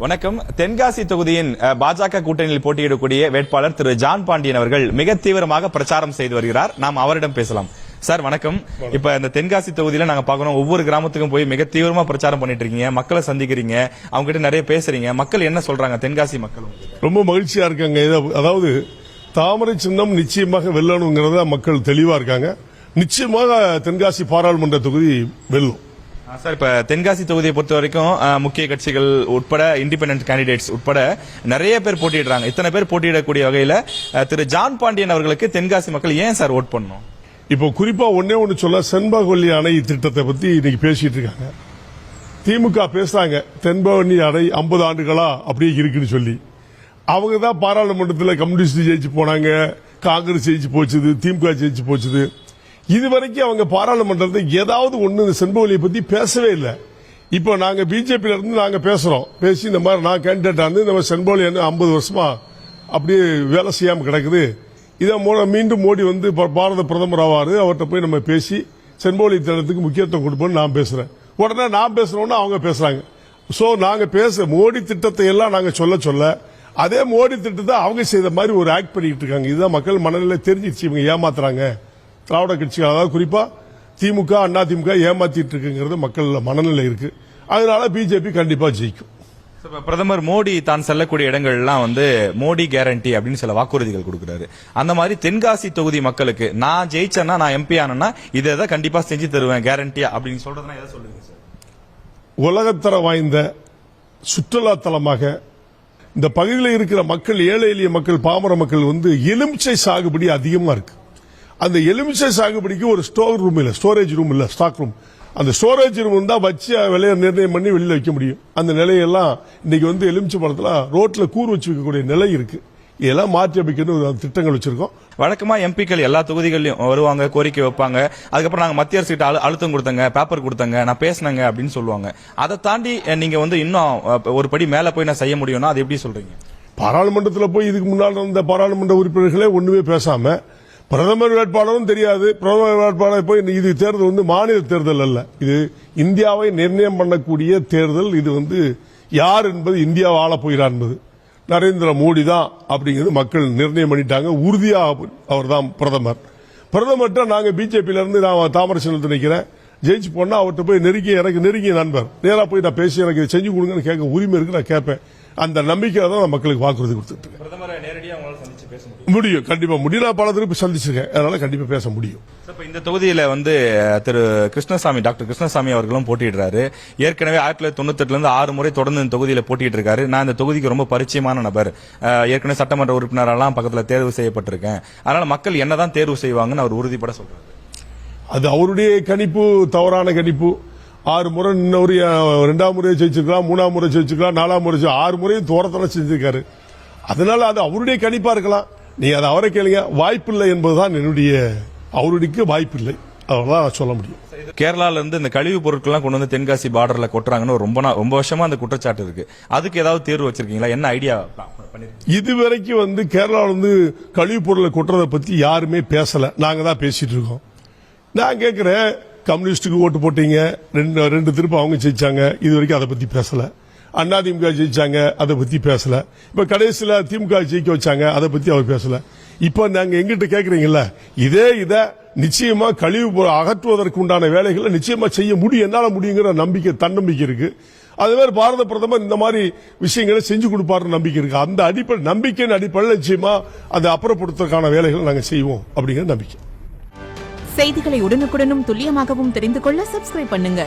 வணக்கம். தென்காசி தொகுதியின் பாஜக கூட்டணியில் போட்டியிடக்கூடிய வேட்பாளர் திரு ஜான் பாண்டியன் அவர்கள் மிக தீவிரமாக பிரச்சாரம் செய்து வருகிறார். நாம் அவரிடம் பேசலாம். சார் வணக்கம். இப்ப இந்த தென்காசி தொகுதியில நாங்க பாக்கணும், ஒவ்வொரு கிராமத்துக்கும் போய் மிக தீவிரமா பிரச்சாரம் பண்ணிட்டு இருக்கீங்க, மக்களை சந்திக்கிறீங்க, அவங்க கிட்ட நிறைய பேசுறீங்க. மக்கள் என்ன சொல்றாங்க? தென்காசி மக்கள் ரொம்ப மகிழ்ச்சியா இருக்காங்க. அதாவது தாமரை சின்னம் நிச்சயமாக வெல்லணுங்கிறத மக்கள் தெளிவா இருக்காங்க. நிச்சயமாக தென்காசி பாராளுமன்ற தொகுதி வெல்லும். சார், இப்ப தென்காசி தொகுதியை பொறுத்த வரைக்கும் முக்கிய கட்சிகள் உட்பட இண்டிபெண்டன்ட் கேண்டிடேட்ஸ் உட்பட நிறைய பேர் போட்டியிடுறாங்க. இத்தனை பேர் போட்டியிடக்கூடிய வகையில திரு ஜான் பாண்டியன் அவர்களுக்கு தென்காசி மக்கள் ஏன் சார் ஓட் பண்ணணும்? இப்போ குறிப்பா ஒன்னு சொல்ல, செண்பகவல்லி அணை திட்டத்தை பத்தி இன்னைக்கு பேசிட்டு இருக்காங்க. திமுக பேசுறாங்க, தென்பகவல்லி அணை 50 ஆண்டுகளா அப்படியே இருக்குன்னு சொல்லி. அவங்க தான் பாராளுமன்றத்தில் கம்யூனிஸ்ட் ஜெயிச்சு போனாங்க, காங்கிரஸ் ஜெயிச்சு போச்சுது, திமுக ஜெயிச்சு போச்சுது. இதுவரைக்கும் அவங்க பாராளுமன்றத்தை ஏதாவது ஒண்ணு செண்பகவல்லியை பத்தி பேசவே இல்லை. இப்போ நாங்க பிஜேபியில இருந்து நாங்க பேசுறோம், பேசி இந்த மாதிரி நான் கேண்டிடேட் ஆனது, நம்ம செண்பகவல்லி 50 வருஷமா அப்படியே வேலை செய்யாம கிடக்குது, இதை மீண்டும் மோடி வந்து பாரத பிரதமர் ஆவாரு, அவர்கிட்ட போய் நம்ம பேசி செண்பகவல்லி திட்டத்துக்கு முக்கியத்துவம் கொடுப்போம்னு நான் பேசுறேன். உடனே நான் பேசுறோம்னா அவங்க பேசுறாங்க. சோ நாங்க மோடி திட்டத்தை எல்லாம் நாங்க சொல்ல அதே மோடி திட்டத்தை அவங்க செய்த மாதிரி ஒரு ஆக்ட் பண்ணிட்டு இருக்காங்க. இதுதான் மக்கள் மனநிலை தெரிஞ்சிருச்சு. இவங்க ஏமாத்துறாங்க, திராவிட கட்சிகள், அதாவது குறிப்பா திமுக அண்ணா திமுக ஏமாத்திட்டு இருக்குங்கிறது மக்கள் மனநிலை இருக்கு. அதனால பிஜேபி கண்டிப்பா ஜெயிக்கும். பிரதமர் மோடி தான் செல்லக்கூடிய இடங்கள் எல்லாம் வந்து மோடி கேரண்டி அப்படின்னு சில வாக்குறுதிகள் கொடுக்கிறாரு. அந்த மாதிரி தென்காசி தொகுதி மக்களுக்கு நான் ஜெயிச்சேன்னா, நான் எம்பி ஆனா இதை கண்டிப்பா செஞ்சு தருவேன் கேரண்டியா அப்படின்னு சொல்றதுனா எதை சொல்லுங்க சார்? உலகத்தர வாய்ந்த சுற்றுலா தலமாக இந்த பகுதியில் இருக்கிற மக்கள், ஏழை எளிய மக்கள், பாமர மக்கள் வந்து எலுமிச்சை சாகுபடி அதிகமா இருக்கு. அந்த எலுமிச்சை சாகுபடிக்கு ஒரு ஸ்டோரேஜ் ரூம் இல்ல, ஸ்டாக் ரூம். அந்த ஸ்டோரேஜ் ரூம் தான் வச்சு விலையை நிர்ணயம் பண்ணி வெளியில வைக்க முடியும். அந்த நிலையெல்லாம் இன்னைக்கு வந்து எலுமிச்சை பழத்துல ரோட்ல கூறு வச்சு வைக்கக்கூடிய நிலை இருக்கு. இதெல்லாம் மாற்றி அமைக்கணும் திட்டங்கள் வச்சிருக்கோம். வழக்கமா எம்பிக்கள் எல்லா தொகுதிகளிலும் வருவாங்க, கோரிக்கை வைப்பாங்க, அதுக்கப்புறம் நாங்க மத்திய அரசு அழுத்தம் கொடுத்தங்க, பேப்பர் கொடுத்தங்க, நான் பேசினங்க அப்படின்னு சொல்லுவாங்க. அதை தாண்டி நீங்க வந்து இன்னும் ஒரு படி மேல போய் நான் செய்ய முடியும்னா அது எப்படி சொல்றீங்க? பாராளுமன்றத்தில் போய் இதுக்கு முன்னால் இருந்த பாராளுமன்ற உறுப்பினர்களே ஒண்ணுமே பேசாம, பிரதமர் வேட்பாளரும் தெரியாது. பிரதமர் வேட்பாளர் போய் இது தேர்தல் வந்து மாநில தேர்தல் அல்ல, இது இந்தியாவை நிர்ணயம் பண்ணக்கூடிய தேர்தல். இது வந்து யார் என்பது, இந்தியாவை ஆள போகிறார் என்பது நரேந்திர மோடி தான் அப்படிங்கிறது மக்கள் நிர்ணயம் பண்ணிட்டாங்க. உறுதியா அவர் தான் பிரதமர். பிரதமர்கிட்ட நாங்க பிஜேபியில இருந்து நான் தாமரை சின்னத்தை நிற்கிறேன், ஜெயிச்சு போனா அவர்கிட்ட போய் எனக்கு நெருங்கிய நண்பர், நேரா போய் நான் பேசி எனக்கு இதை செஞ்சு கொடுங்கன்னு கேட்க உரிமை இருக்கு, நான் கேட்பேன். அந்த நம்பிக்கையில தான் நான் மக்களுக்கு வாக்குறுதி கொடுத்துட்டு இருக்கேன். முடியும், கண்டிப்பா முடியும். நான் பல திருப்பி சந்திச்சிருக்கேன், அதனால கண்டிப்பா பேச முடியும். இந்த தொகுதியில வந்து திரு கிருஷ்ணசாமி, டாக்டர் கிருஷ்ணசாமி அவர்களும் போட்டியிடுறாரு. ஏற்கனவே 1998 இருந்து 6 முறை தொடர்ந்து இந்த தொகுதியில போட்டிட்டு இருக்காரு. நான் இந்த தொகுதிக்கு ரொம்ப பரிச்சயமான நபர், ஏற்கனவே சட்டமன்ற உறுப்பினரெல்லாம் பக்கத்துல தேர்வு செய்யப்பட்டிருக்கேன். அதனால மக்கள் என்னதான் தேர்வு செய்வாங்கன்னு அவர் உறுதிப்பட சொல்றாரு. அது அவருடைய கணிப்பு, தவறான கணிப்பு. 6 முறை இன்னொரு 2ஆம் முறை ஜெயிச்சிருக்கலாம், 3ஆம் முறை ஜெயிச்சிருக்கலாம், 4ஆம் முறை 6 முறையும் தோரத்தனை செஞ்சிருக்காரு. அதனால அது அவருடைய கணிப்பா இருக்கலாம். நீ அதை அவரை கேளுங்க. வாய்ப்பில்லை என்பதுதான் என்னுடைய, அவருடைய வாய்ப்பில்லை, அவ்வளவுதான் சொல்ல முடியும். கேரளால இருந்து இந்த கழிவு பொருட்கள் கொண்டு வந்து தென்காசி பார்டர்ல கொட்டுறாங்கன்னு ரொம்ப வருஷமா அந்த குற்றச்சாட்டு இருக்கு. அதுக்கு ஏதாவது தேர்வு வச்சிருக்கீங்களா? என்ன ஐடியா? இதுவரைக்கும் வந்து கேரளால இருந்து கழிவு பொருளை கொட்டுறதை பத்தி யாருமே பேசல, நாங்க தான் பேசிட்டு இருக்கோம். நான் கேட்கிறேன், கம்யூனிஸ்டுக்கு ஓட்டு போட்டீங்க, ரெண்டு திருப்ப அவங்க ஜெயிச்சாங்க, இது வரைக்கும் அதை பத்தி பேசல. அண்ணா திமுக ஜெயிச்சாங்க, அதை பத்தி பேசல. இப்ப கடைசியில திமுக ஜெயிக்க வச்சாங்க, அதை பத்தி அவர் பேசல. இப்ப நாங்க எங்கிட்ட கேக்குறீங்கல்ல, இத நிச்சயமா கழிவு அகற்றுவதற்கு உண்டான வேலைகளை நிச்சயமா செய்ய முடியும், என்னால முடியுங்கிற நம்பிக்கை, தன்னம்பிக்கை இருக்கு. அதே மாதிரி பாரத பிரதமர் இந்த மாதிரி விஷயங்களை செஞ்சு கொடுப்பாரு நம்பிக்கை இருக்கு. அந்த அடிப்படை நம்பிக்கையின் அடிப்படையில் நிச்சயமா அதை அப்புறப்படுத்துவதற்கான வேலைகளை நாங்க செய்வோம் அப்படிங்கிற நம்பிக்கை. செய்திகளை உடனுக்குடனும் துல்லியமாகவும் தெரிந்து கொள்ள சப்ஸ்கிரைப் பண்ணுங்க.